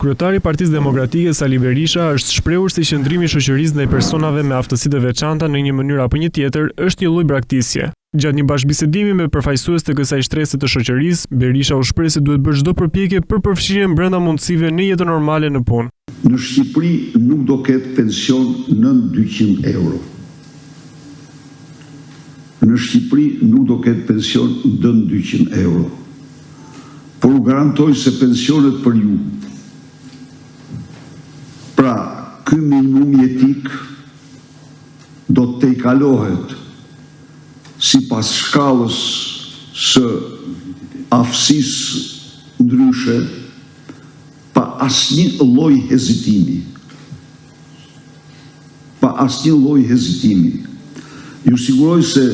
Kryetari i Partisë Demokratike Sali Berisha është shprehur se qëndrimi i shoqërisë ndaj personave me aftësi të veçanta në një mënyrë apo një tjetër është një lloj braktisje. Gjatë një bashkëbisedimi me përfaqësues të kësaj shtrese të shoqërisë, Berisha u shpreh se duhet bërë çdo përpjekje për përfshirjen brenda mundësive në jetën normale në punë. Në Shqipëri nuk do ketë pension nën 200 euro. Në Shqipëri nuk do ketë pension nën 200 euro. Por u garantoj se pensionet për ju, pra ky minimum jetik do të tejkalohet sipas shkallës së aftësisë ndryshe pa asnjë lloj hezitimi. Pa asnjë lloj hezitimi. Ju siguroj se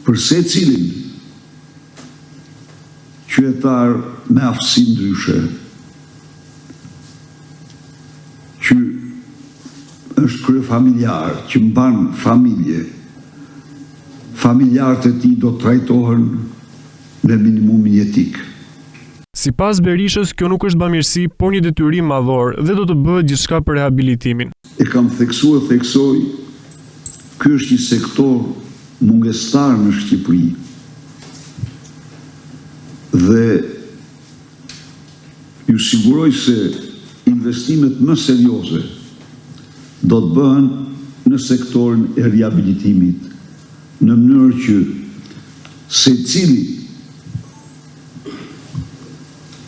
për secilin qytetar me aftësi ndryshe, që është kryefamiljar, që mban familje, familjarët e tij do të trajtohen me minimumin jetik. Sipas Berishës, kjo nuk është bamirësi, por një detyrim madhor dhe do të bëhet gjithçka për rehabilitimin. E kam theksuar, theksoj, ky është një sektor mungestar në Shqipëri. Dhe ju siguroj se investimet më serioze do të bëhen në sektorin e rehabilitimit, në mënyrë që secili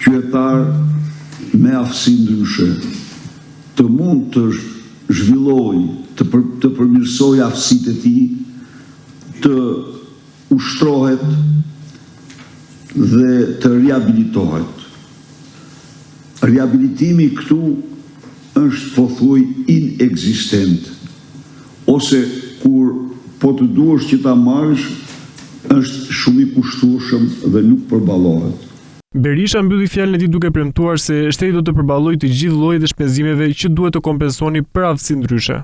qytetar me aftësi ndryshe të mund të zhvillojë, të përmirësojë aftësitë e tij, të ushtrohet dhe të rehabilitohet. Rehabilitimi këtu është pothuaj inekzistent, ose kur po të duash që ta marrësh, është shumë i kushtueshëm dhe nuk përballohet. Berisha mbylli fjalën e tij duke premtuar se shteti do të përballojë të gjithë llojet e shpenzimeve që duhet të kompensoni për aftësi ndryshe.